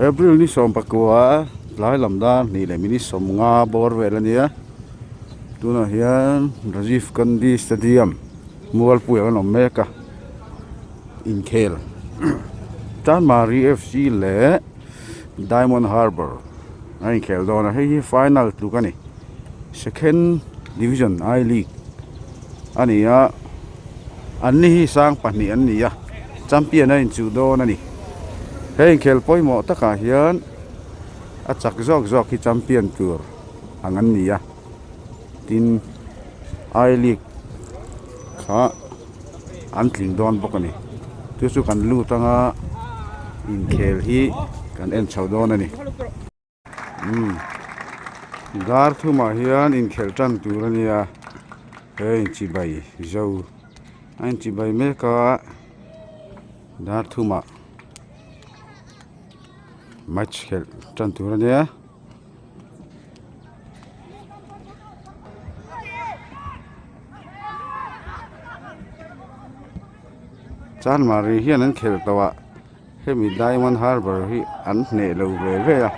April ni som pakua lai lamdan ni le mini som nga bor velania tuna hian Rajiv Gandhi Stadium Mualpui an Omeka in khel Chanmari FC le Diamond Harbour ai khel dona hei final tu kani second division I league ania anni hi sang pani annia champion in judo nani hei khel poimo taka hian a chak zok hi champion tur angan nia tin I league kha an tling don bokani tu chu kan lu tanga in khel hi kan en chho don ani gar thuma hian in khel tang tur ania hei chi bai zo an chi bai me ka dar thuma match khel tang tur ania Chanmari hian an khel tawa hemi Diamond Harbour hi an hne lo ve a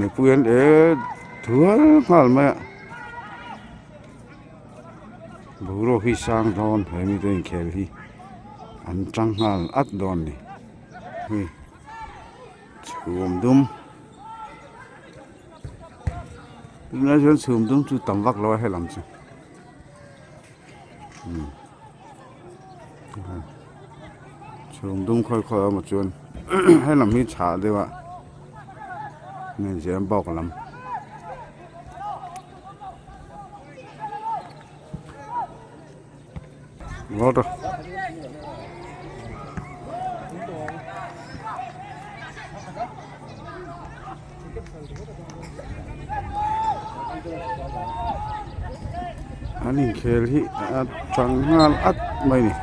ne puan e thual hal ma buro hi sang don hemi ten khel hi an tang hal at don ni hi chum dum na jon chum dum chu tam vak lo he lam chu chum dum khoi khoi ma chuan he lam hi cha dewa nên sẽ bao cả lắm ngon rồi anh nhìn khel hi chẳng ngal ắt mày nè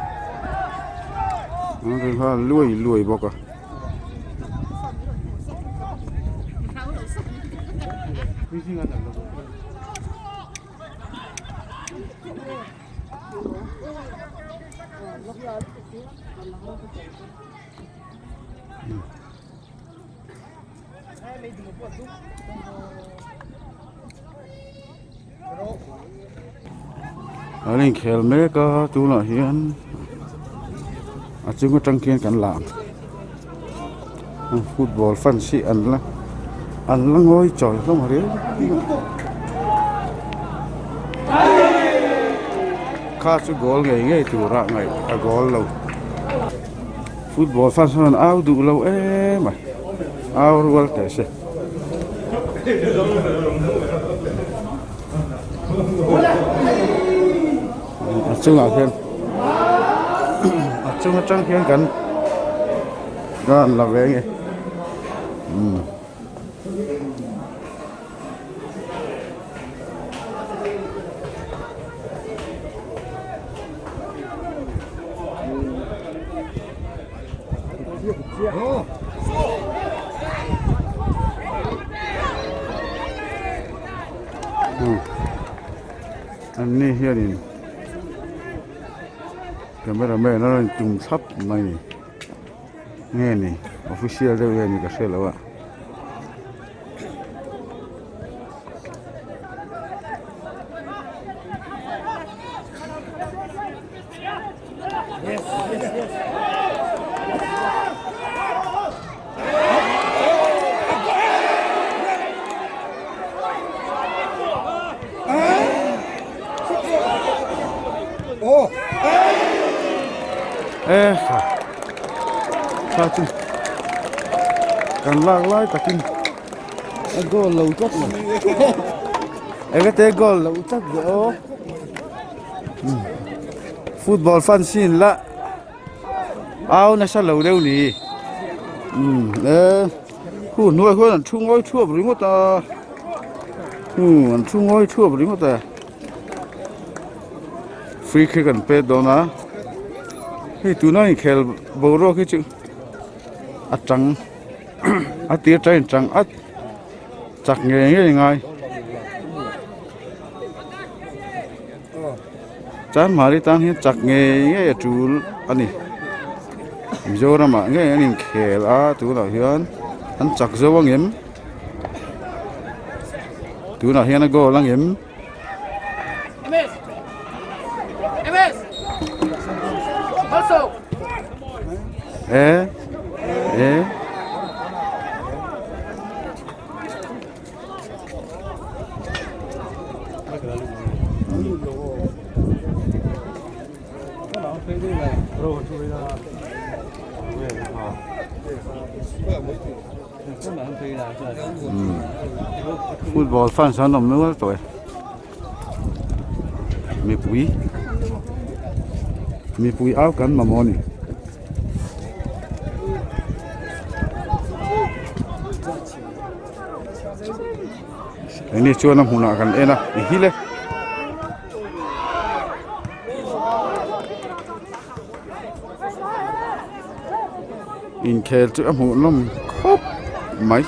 nó thì hoa lùi bọc à anh khel mấy cái tu là hiền chúng có trăng kiên cảnh làm football fancy anh là ngồi trời không mà đấy khá chú goal ngay từ ra ngay goal lâu football fancy áo đủ lâu mà áo ruột thế sẽ chung là khen chung là trăng khen cảnh đó là về nghe anh này hiện đi cameraman nó trùng sắp mày này nghe này official đâu nghe này cả xe lâu ạ sao chứ càng lạng lái cả kinh goal lâu chắc mà cái té goal lâu chắc rồi football fancy là áo nó sao lâu đâu nè khu nuôi khu là chung ngôi chua bự ngót ta chung ngôi chua bự ngót ta free kick and pay đó na hey tụi nó khel bầu rồi cái chữ trắng tiết trái trắng chặt nghề ngay Chanmari tang hian chak nge tul ani Mizoram nge anin khel a tuna hian an chak zo angem tuna hian a gol angem MS also e football fan san nom nữa rồi mi pui áo cắn mà moni anh đi chua năm hùng nọ gần ena đi hile in khel chu amu nom khop mai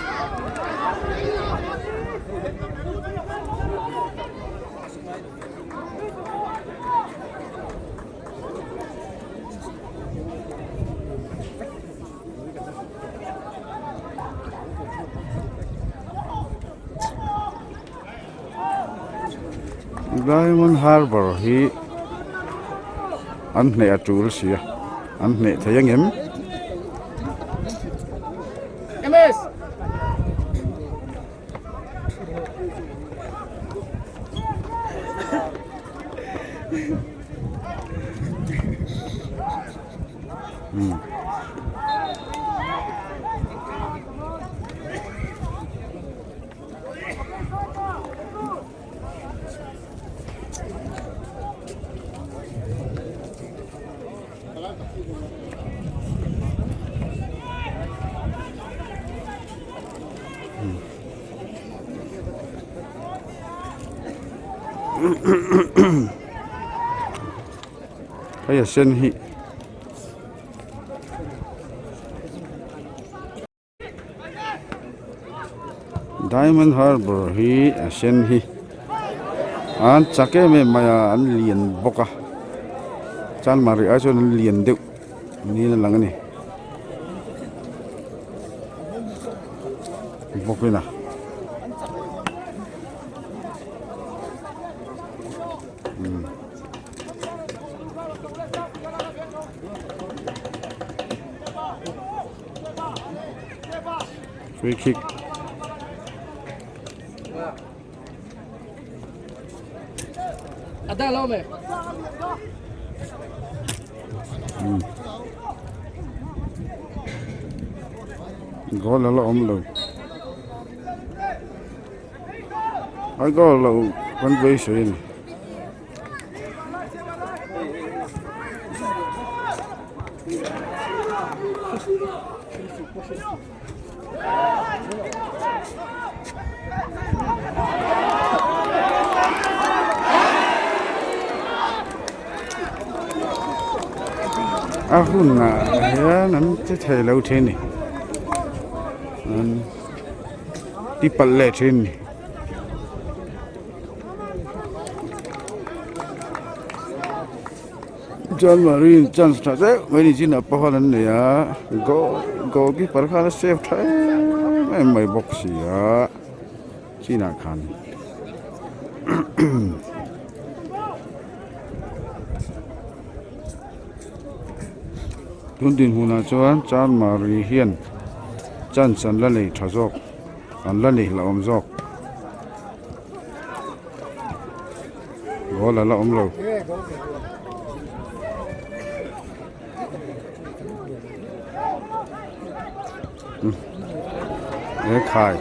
Diamond Harbour hi an hne a tur sia an hne thayang em MS hay là sen hi Diamond Harbour hi a sen hi an chake me maya an lian boka Chanmari a chon an lian deuh ni na lang ani bokina free kick ada lo me goal là om lo ai goal lo con vây sấy này hun na ya nan che thai lo the ni ti palle the ni Chanmari chance tha se mai ni chin pa halan ne ya go ki par khala save thai mai box ya china khan tun din huna chuan Chanmari hian chan san la nei tha jok an la nei la om jok go la om lo e khai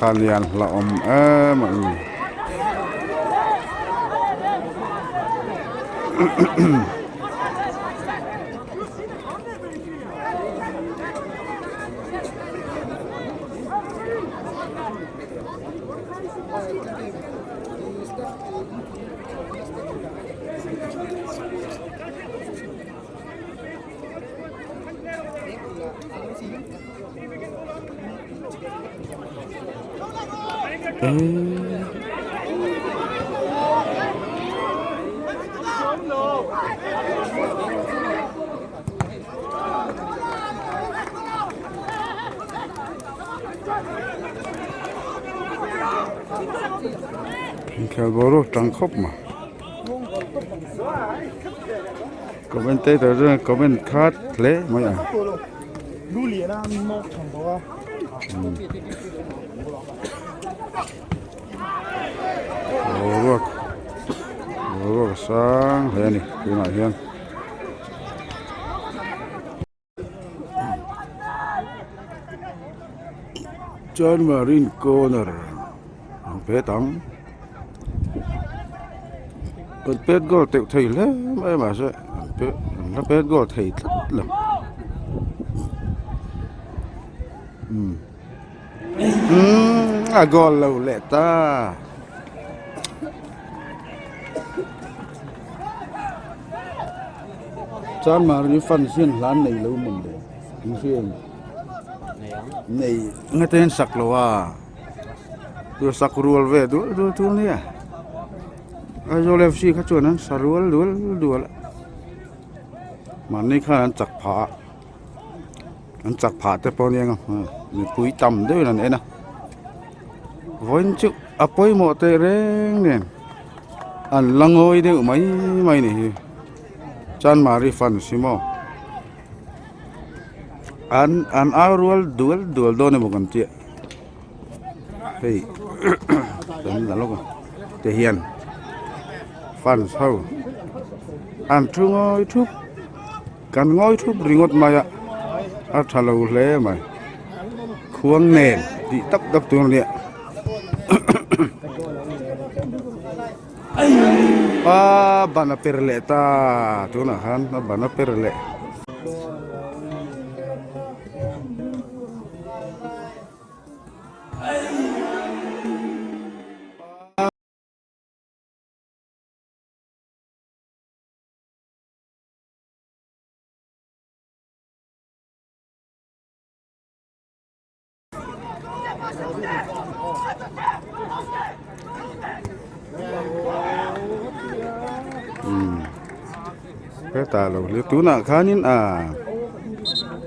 kalian la om mai Ê. Khéo bố rồi trắng khóc mà có bên tây tới rồi có bên khát lẽ mấy à lũ lìa na mọc thằng bò bố rồi sáng thế này cái này hiền Chanmari corner bé tắm pet go tiểu thầy lắm em mà sẽ nó pet go thầy rất là go lâu lẹ ta Chanmari phân xuyên lán này lâu mình đấy chính xuyên này nghe tên sặc lâu à đưa sặc ruột về đuổi này à rồi lên xí khách chuộtนั้นสรุปดูมันนี่ข้าอันจักผาแต่ปนยังมีปุ๋ยต่ำด้วยนั่นเองนะวันจุอภัยหมดแต่แรงเนี่ยอันลังโอยเดียวไม่นี่Chanmariฟันสิโมอันเอารัวดูโดนเนี่ยบุกันเจี๊ยเฮ้ยเป็นอะไรลูกเจียนฟันเท่าอันทุ่งอ้อยทุบกันง้อยทุบริงดมาอะอัฐเราเล่มาควงเน่นดีตับตัวเนี่ยบานาเปรเลตาตัวน่ะฮันบานาเปรเลcái ta là lấy túi nặng khá nín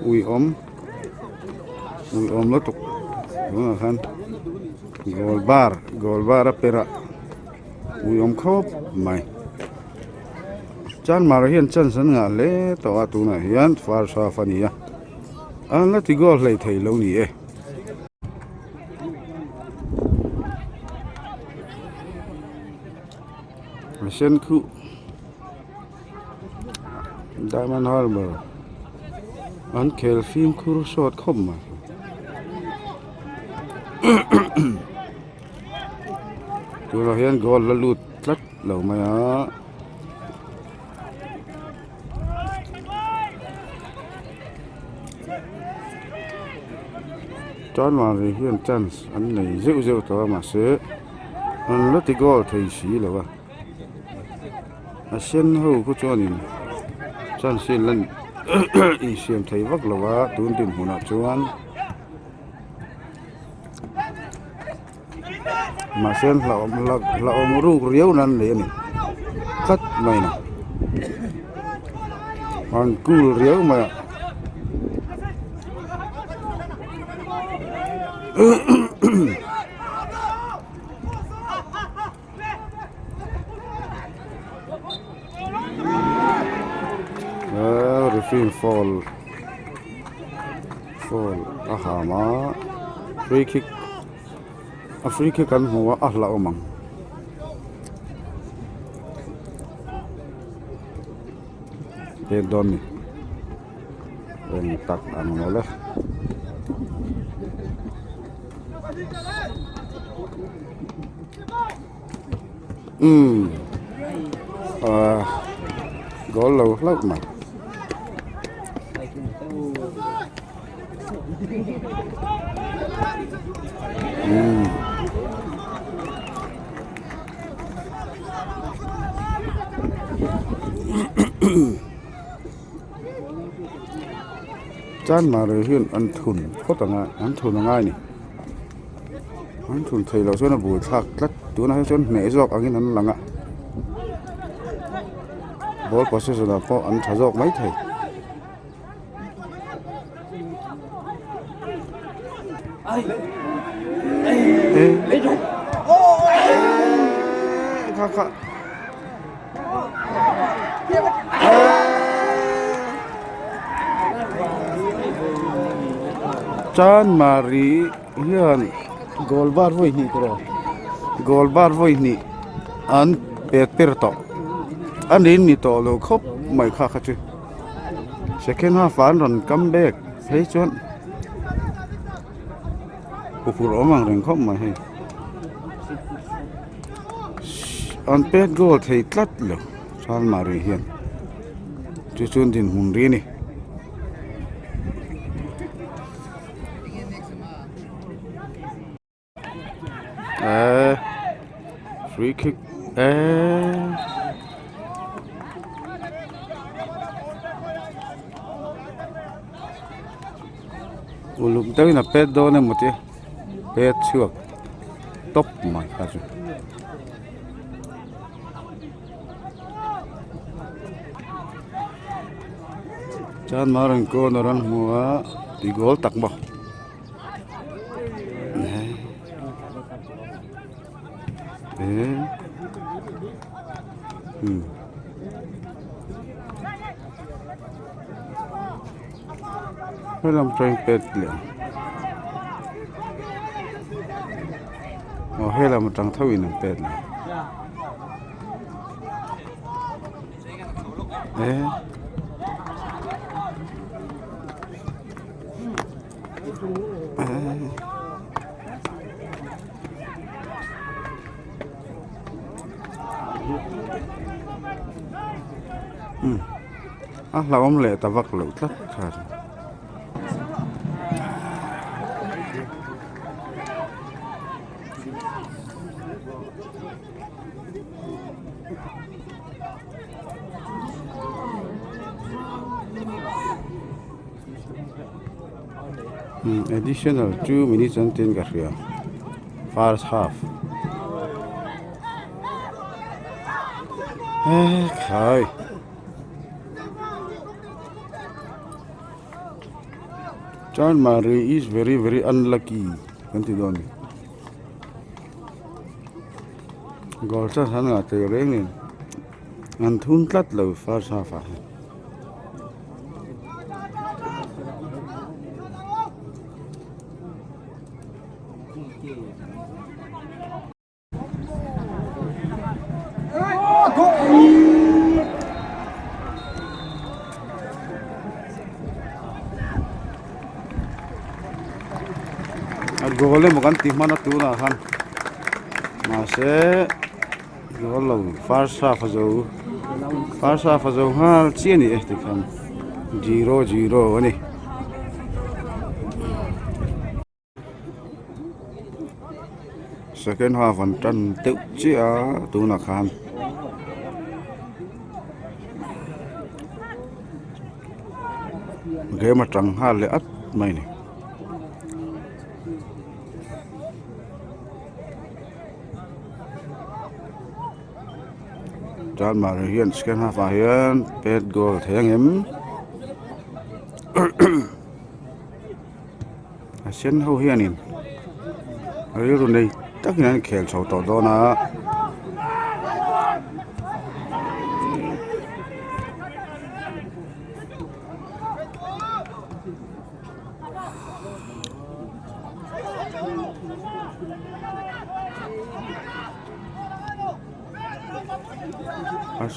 ui ốm nó tục đúng là khăn gol bar pera ui ốm khóc mày Chanmari hiền chân sân ngả lẽ tao tu này hiền phar sa phani anh là thì gol lấy thầy lâu nhỉ sen khu Diamond Harbour anh kêu phim khu resort không mà tôi là hiện gọi là lụt rất lâu mà Chanmari hiện chân anh này dịu to mà sẽ anh lót thì gọi thầy sĩ là vậy sen hậu của cho nên chân sen lên ý xem thấy vắt là vậy tuôn tiền hồ nạp cho anh mà sen là ông ru riêu năn đấy này cắt mày nè còn cù riêu mà Refrain fall ahama free kick kan huwa ahla omang te doni en tak anu oleh gol lâu mà Chanmari hiện ăn thùn có tầng ăn thùn là ngay nè anh thun thấy là số nó bùi thạc lát tú nó số nể giọt anh nó lằng ạ bố có số là có anh thả giọt mấy thầy kakak Chanmari hian goal bar voi ni tro goal bar voi ni an pet per to an in ni to lo khop mai kha kha chu second half an ron come back thấy chọn phụ omang reng khop mai hay an pet goal thei tlat lo Chanmari hian chu chun din hun ri ni free kick ulum tới là pet do này một tí pet chưa top mày khá chứ Chanmari ko na ran mua di goal tak ba Hellam trying pet liang. Oh hellam trying thâu in pet liang. Là ông lệ ta vắt lựu tất cả. Additional 2 minutes and 10 Garcia. First half. Okay. Chanmari is very unlucky. Ganti don. Goal sa sana te reng an thun tlat lo first half. Goal mo kan tim mana tu na kan mase goal lo first half zo hal chiani ehti kan 0-0 ani second half an tan teu chia tu na kan game atang hal le at mai ni Chanmari hian second half hian pet goal theng em sen ho hian in ai ru nei takin khel chho to do na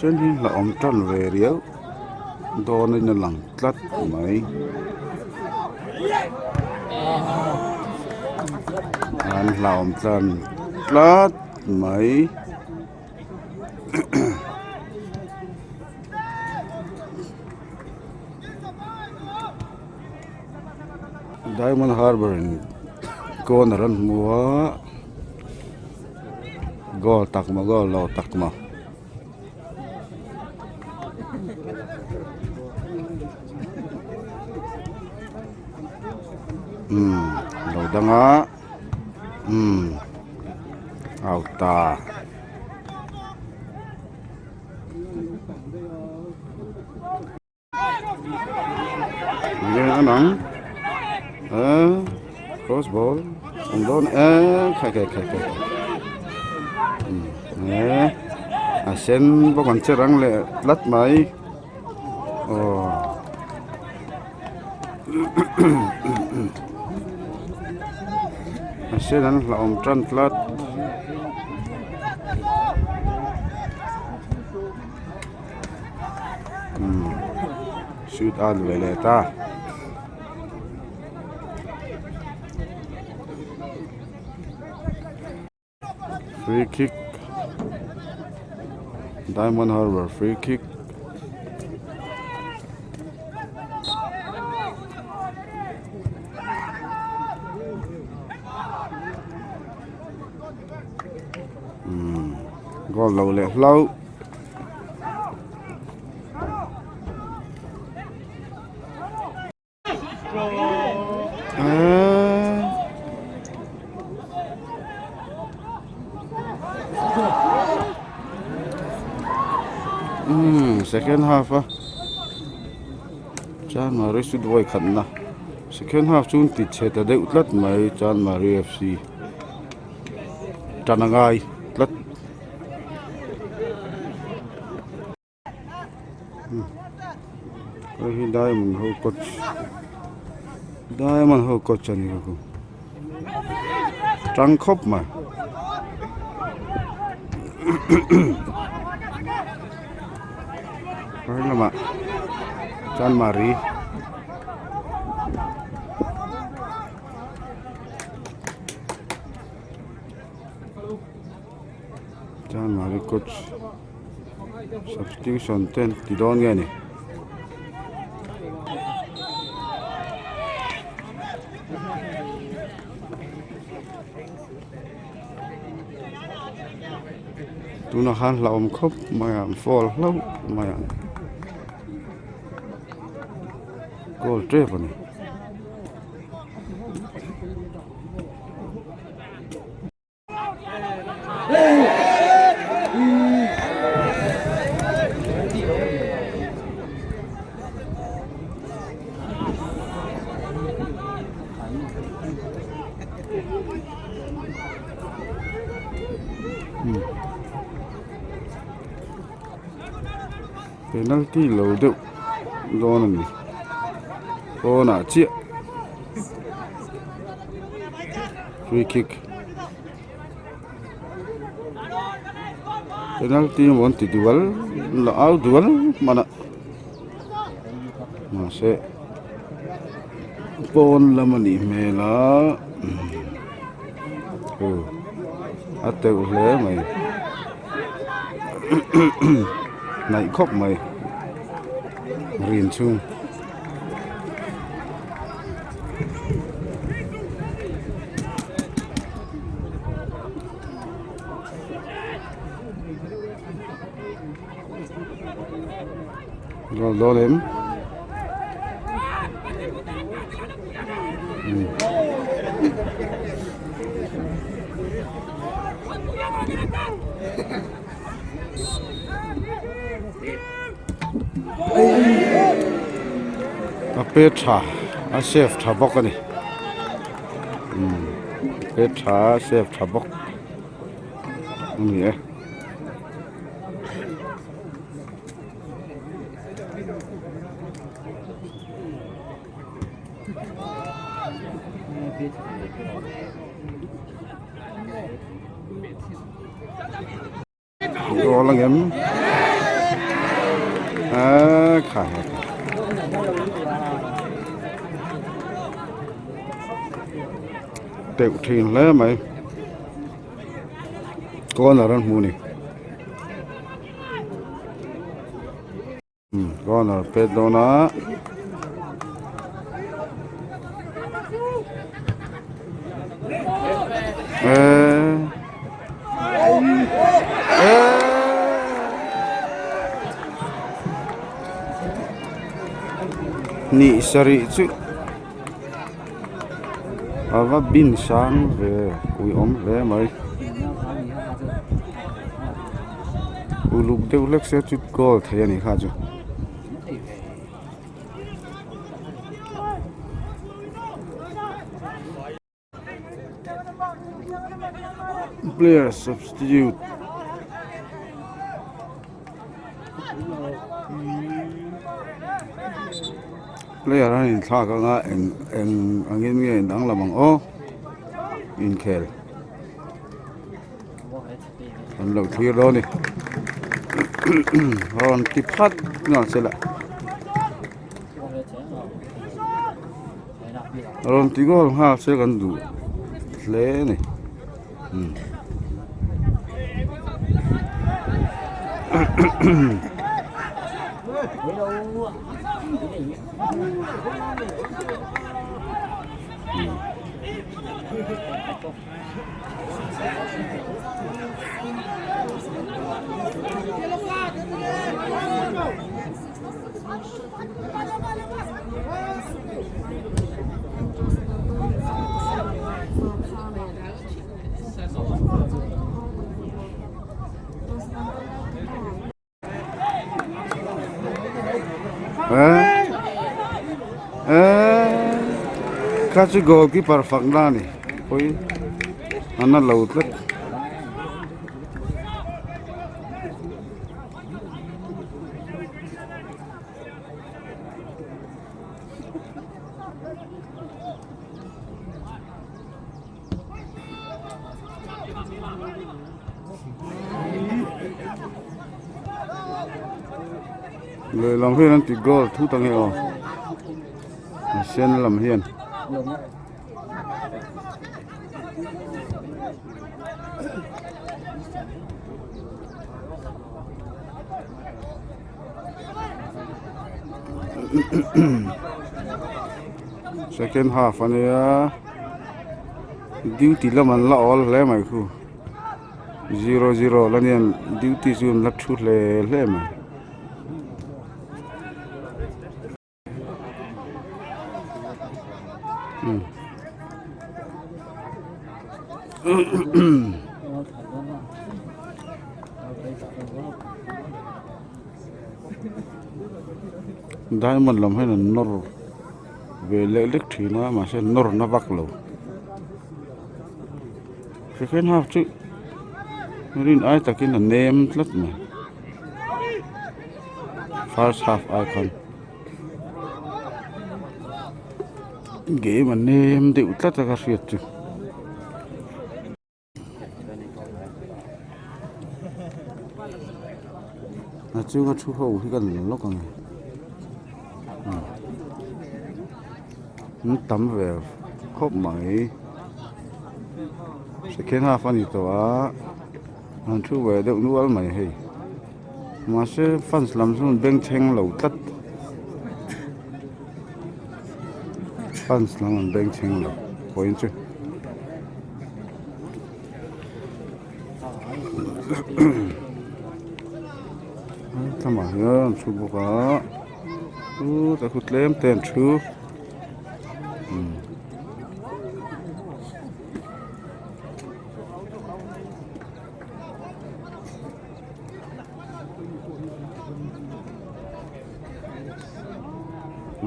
sen hi là om tan về riêu do nên là lằng tlat mấy anh là om tan tlat mấy Diamond Harbour cô là rắn mua go tắc mà go lò tắc mà rồi đang á เอาตาเงี้ยหนังcross ball ผมโดนใครเนี่ยเส้นพวกมันจะรังเลยลัดไหมโอ้เส้นนั้นเราอมจันทร์ลัดshoot all the way later free kick Diamond Harbour free kick goal lâu lẹ lâu second half Chanmari should voi khanna second half chun ti cheta de utlat mai Chanmari FC tanangai lat hi diamond ho coach ani ko trăng khop mà phải là mà Chanmari coach substitution 10 thì đón nghe này tu nó han lòng khóc mà fall lâu mà goal trip này penalty lâu được do này cô nã chia free kick penalty muốn thì duel là out duel mà sẽ pon là mà nỉ mẹ là ắt tiêu lẽ mày này khóc mày riêng chung rồi đó đến PHU chef thả bóc cái này PHU chef thả bóc này đó là em khả tiểu thuyền lẽ mày con ở trong mù này con ở pet đó nó nị sari chứ và bin sáng về ui ốm về mày uluk deuh lek se chut goal thei ani kha chu player substitute player anh thla ka nga eng angin nge dang lamang o in khel an lo thir lo ni ron ki phat nga sela ron ti gol ha se kan du hle ni ka chu goalkeeper fakna ni koi ana lo tlat le lam hian ti goal thu tang he o sen lam hian second half ania duty laman la all le mai khu 0-0 lanian duty zone lak thu le mai diamond lam hay là nor về lệ lịch thì nó mà sẽ nor nó vắt lâu cái khen học chứ nên ai ta cái là name lắm mà first half icon ghế mà name điệu tất cả việc chứ là chưa có chú hậu thì cần lúc này tắm về khóc máy sẽ khiến hai phầnito á anh chú về được nuôi mày hay mà sẽ phần làm xuống bên trên lầu tắt phần làm bên trên lầu coi chứ thằng mà nhớ chú bố cả ta hút lem tên chú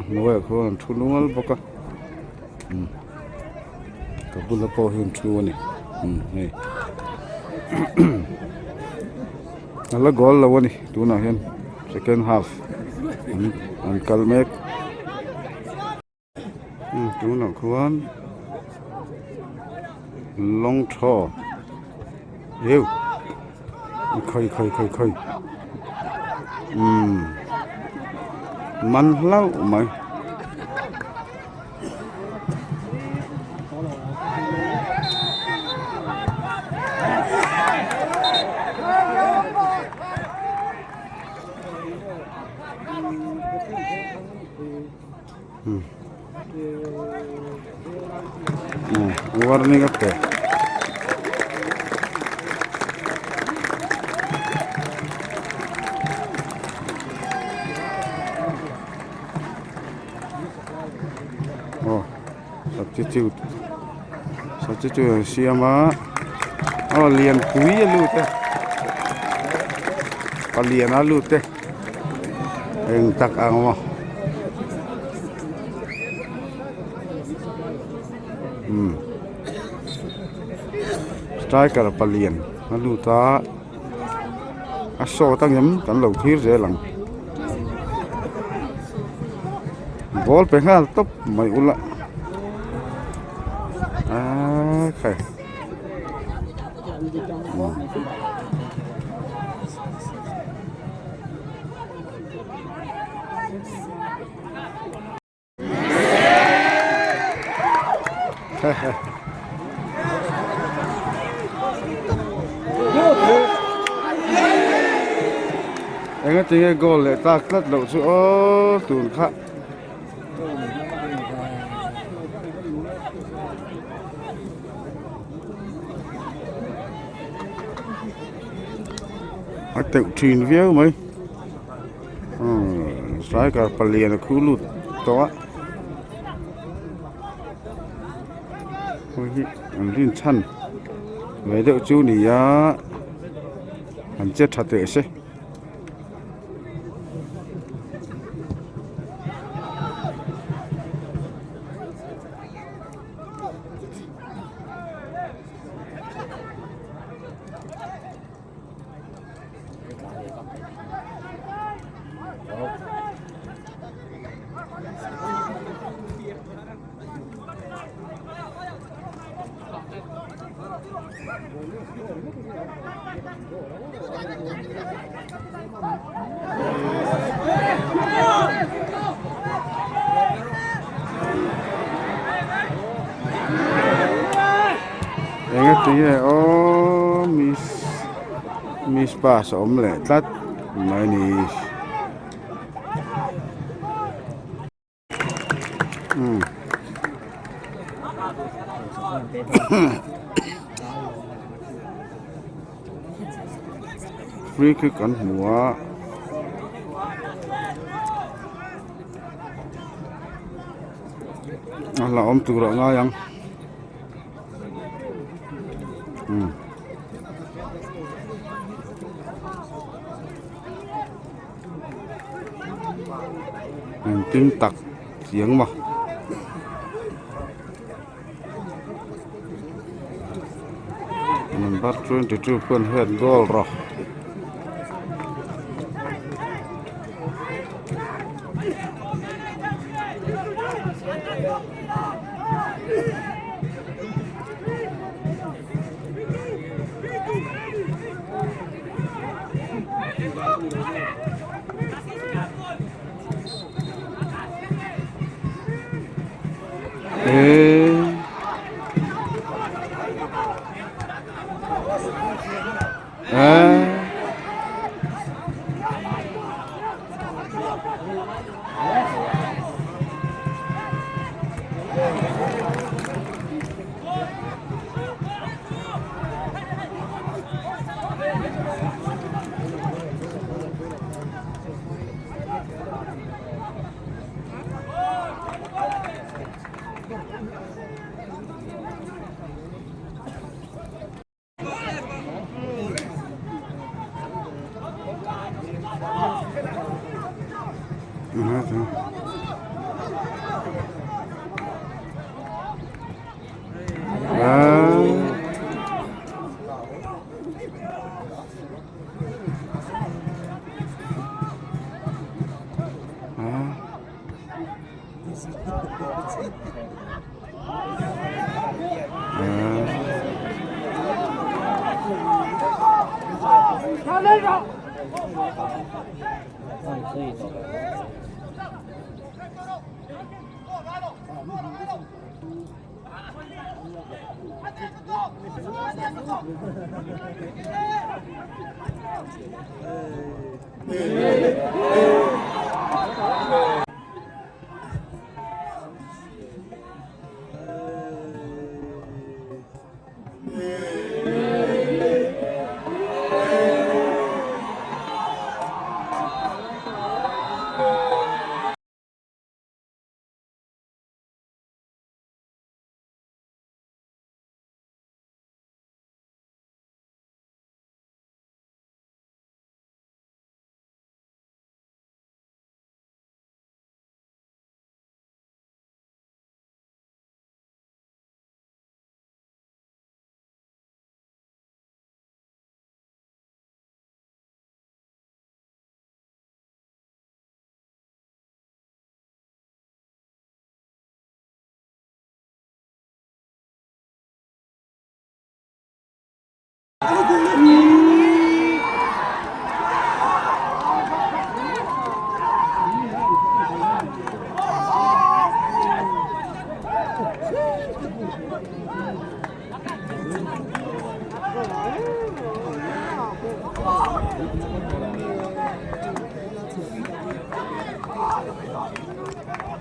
nói con chú luôn bốc à cái bún là bao nhiêu chú này này là goal là vậy tu nào hen second half anh Calmec tu nào con long thọ yêu khơi man lâu mày warning up there substitute siama oh lian pui lu ta palian alu teh eng tak ang mo striker palian alu ta aso tang yam kan lo thir je lang ball pe ngal top mai ula khai anh ấy tiếng goal lại ta cắt đầu chỗ tụn khác anh tự truyền véo mấy sai cả palian là khu lụt to anh liên chăn vậy đợi chú này anh chết thật tệ chứ anh ấy tiếng miss pass ôm lại tắt mấy nì free kick kan hua là om tu ra nga yang tiếng tặc tiếng mà mình bắt 22 phân hết goal rồi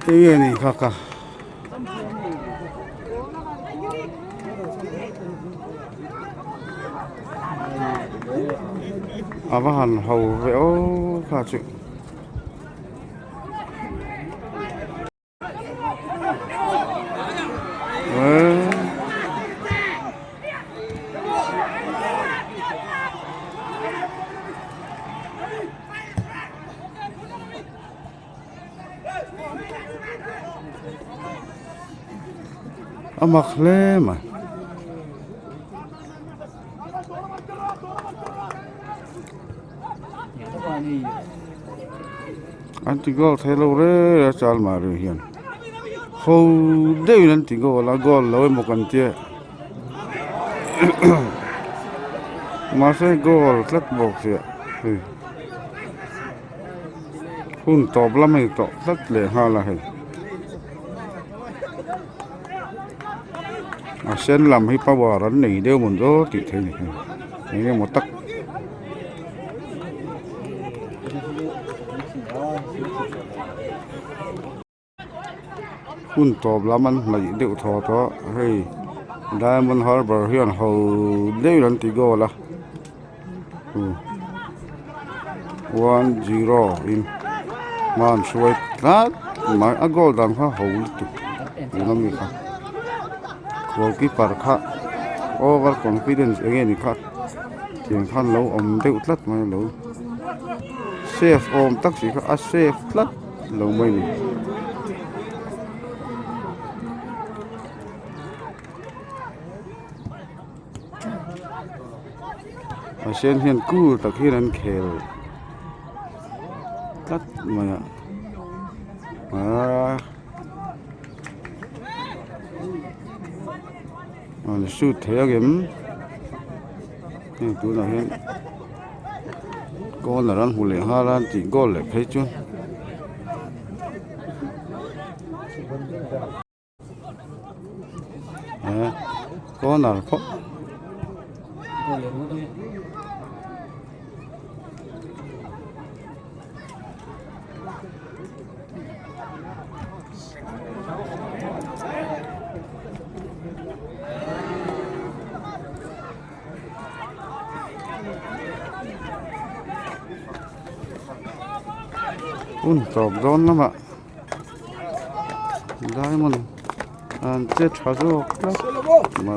Iya nih kakak. Apaan hầu véo khá chịu. Mặc lê mà anh chỉ có thấy lâu đấy Chanmari hiền hầu đây nên chỉ có là gol lâu một con tia mà sẽ gol rất bộc sẽ hun top lắm hay top rất lệ ha là hay sen làm hay power rắn này đều muốn gió thì thế này này một tắc hun top lắm anh là những điều thọ đó hay Diamond Harbour hiện hầu đều là tí go là 1-0 in man suy lát mà goal đang phá hầu tụ nó mi khá goalkeeper khá over confidence again khá tiền khăn lâu đều lát mà lâu safe tắc chỉ khá safe lát lâu mấy này sen hiền cool ta khiนั้นkhel cắt mà shoot thế game cái túi là hiền con là rắn hù lệ ha rắn chỉ con lệ thấy chưa con là phốc top zone lắm ạ. Diamond chết khá rồi mà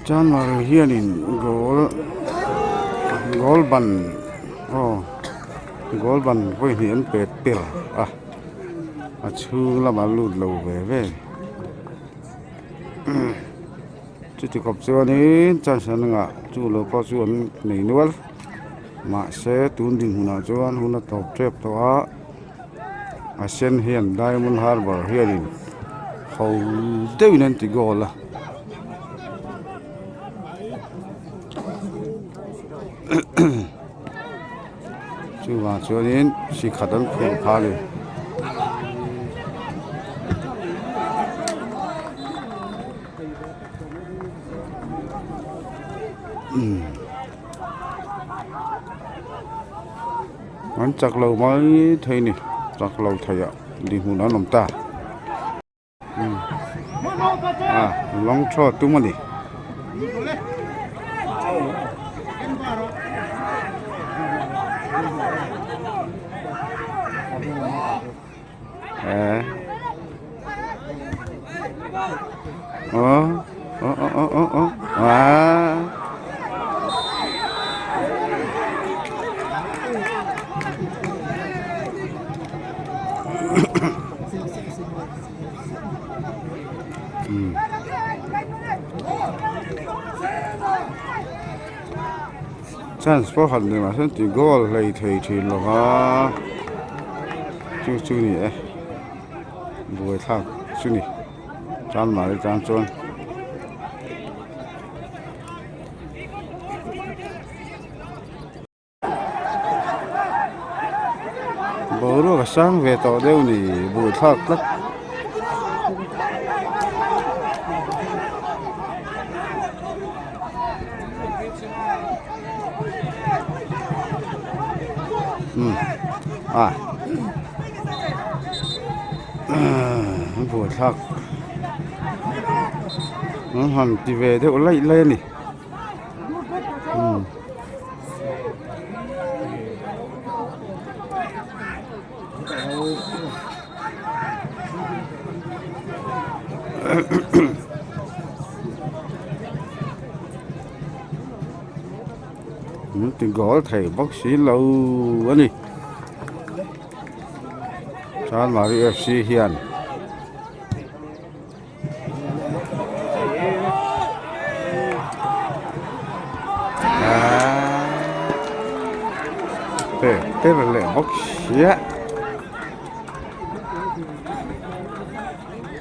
Chanmari hiền in goal ban goal ban với hiền pet pil chú là mà lụt lâu về chỉ có cho nên chân chân ngã chú lâu có chuyện này nữa mà sẽ tuôn đình huna cho anh huna top trap đó sen hiền Diamond Harbour hiền in hầu đều nên tí goal là chú vào cho nên chỉ khát ăn khổ phá đi anh chắc lâu mới thấy nè chắc lâu thầy ạ đi hùn nó làm ta long cho tung mà đi chance for hẳn mà xem thì goal lấy thầy thì là ha chú này buổi thang chú này chan mà chan chôn bố nó sáng về tàu đeo này buổi thang lắm buổi thắc nó hẳn thì về theo lấy lên đi tiếng gõ thầy bác sĩ lâu quá đi Chanmari FC HIAN thế là lệ bốc xía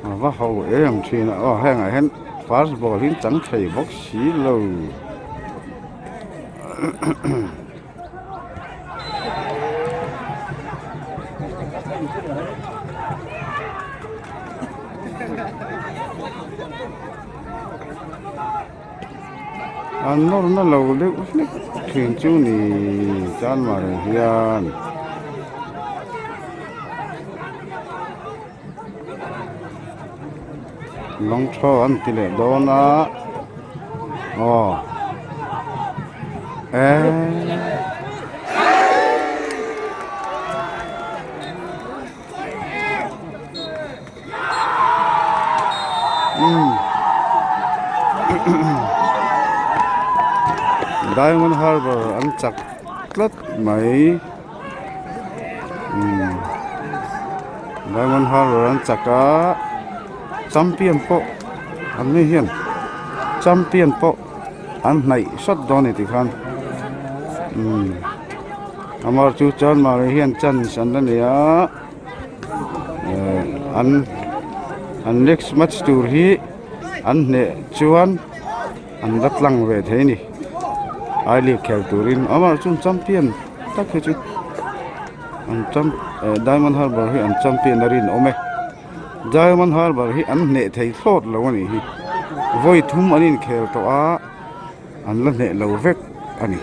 và hậu em thì nó hay ngày hen fastball hin chẳng thầy bốc xí lâu nó lâu đấy thuyền chú này Chanmari HIAN long cho anh tỷ lệ đó nó Diamond Harbour anh chặt rất mấy Diamond Harbour anh chặt cả champion po anh mới hiền champion po anh này shot down này thì khan amar chú Chanmari hiền chân sẵn đó nè anh next match tour hi anh nè chuan anh rất lăng về thế nhỉ ai liệt kèo turin amar chú champion tắc hết chứ anh Diamond Harbour hi anh champion darin ome Diamond Harbour hi anh nè thấy thốt lâu này hi voi thum anh khéo to anh là nè lâu vét anh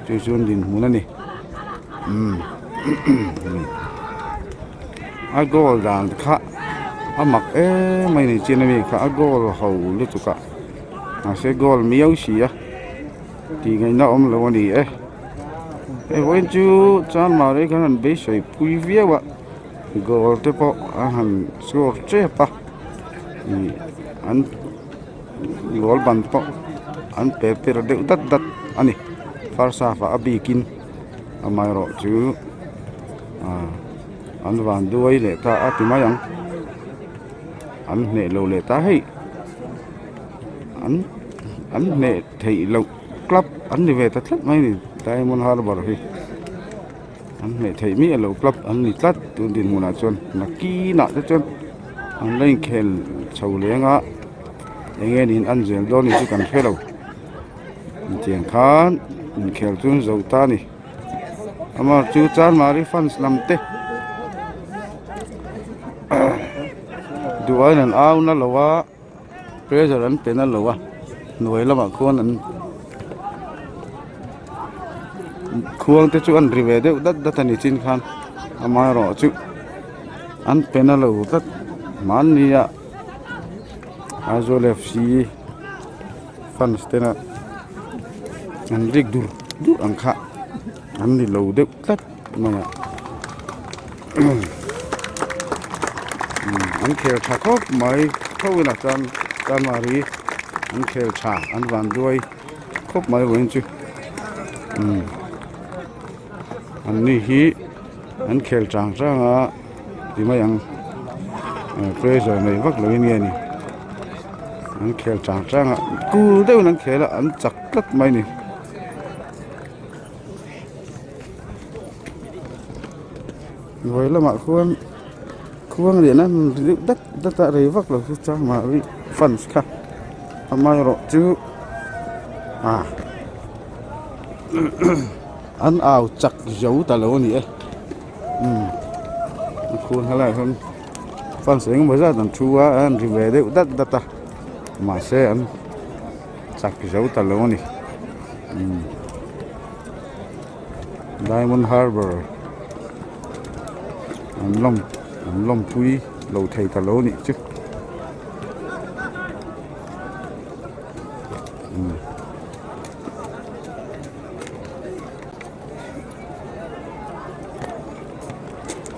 chú chun din muốn anh ai goal dan khá mặc mấy này trên này khá goal hậu lúc cả sẽ goal miêu xí thì ngày nào ông lâu này với chú Chanmari cái này bây giờ pui vía vậy goal thế po anh score chết pa anh goal ban po anh pepe ra đều đất anh farsa fa abikin amai ro chú anh van đuôi lệ ta ati mayang anh nè lâu lệ ta hay anh nè thấy lâu club anh đi về ta thắt mấy này Diamond Harbour hi anh nè thấy mi lâu club anh đi tắt tuần tiền mùa nào chôn là kỹ nọ cho chôn anh lên kèn sầu lẽ ngã nghe nhìn anh duyên đó thì chỉ cần phê lâu tiền khán kèn chôn dầu ta nè ama chú Chanmari fans làm tê đuổi nên ao nó lâu pressure anh tên nó lâu nuôi lắm mà con anh khuang te chu an rive de dat dat ani chin khan ama ro chu an penalo tat man nia azol FC fans tena an rig dur ang kha an ni lo de tat maya an khel tha khop mai thawina Chanmari an khel tha an van duai khop mai wen chu an ni hi an khel chang changa ti mai ang pressure nei vak lo ni ani an khel chang changa ku deu nan khela an chak tat mai ni rồi là mọi khuôn điện nó đất tại đây vắc là cho mà bị phần khác mai rồi chứ ăn ảo chặt dấu tại lỗ nhỉ khuôn hay là hơn phần sinh mới ra tận chua ăn thì về đấy đất ta mà sẽ ăn chặt dấu tại lỗ nhỉ Diamond Harbour lom pui lâu thầy cả lỗ nị chứ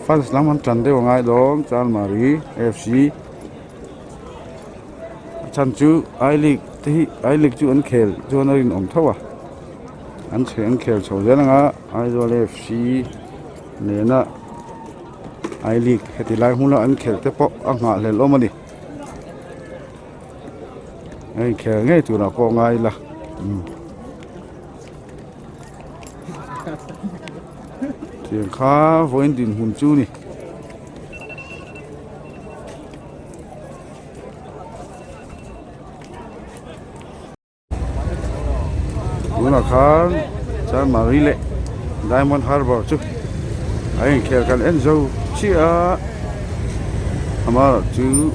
phát lắm anh trần đây ngay đó Chanmari FC chân chú ai lịch chú anh khel chú anh rin ổn thâu à anh sẽ anh khel sầu ra nga ai rồi FC nè na ai lịch thì lại hôm nào anh khel tới po anh hạ lên lắm đi anh khel ngay từ nào po ngay là tiền khá với anh tiền hùn chú nè bữa nào khá Chanmari lệ Diamond Harbour chứ anh khel kan en zo chia ama chứ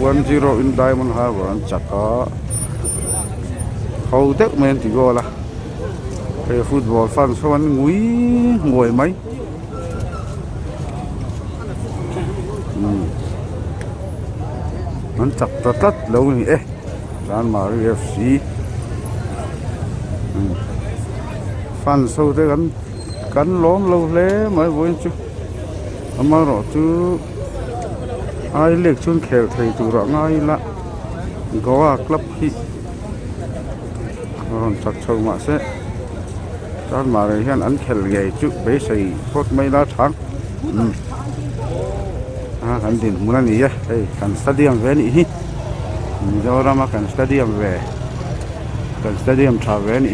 10 in Diamond Harbour an CHAK hầu tết men thì gọi là cái football fan số anh ngồi mấy anh CHAK tắt lâu nhỉ Chanmari FC fan số thế cắn lóm lâu lé mới vui chứ mà rõ chứ ai liệt chun khel thầy tụ rõ ngay là có club hi còn chặt sâu mà sẽ Chanmari hiện ăn khel gầy chứ bé sầy phốt mấy lá trắng anh tin muốn ăn gì á đây cần stadium về nhỉ giờ ra mà cần stadium về cần stadium trả về nhỉ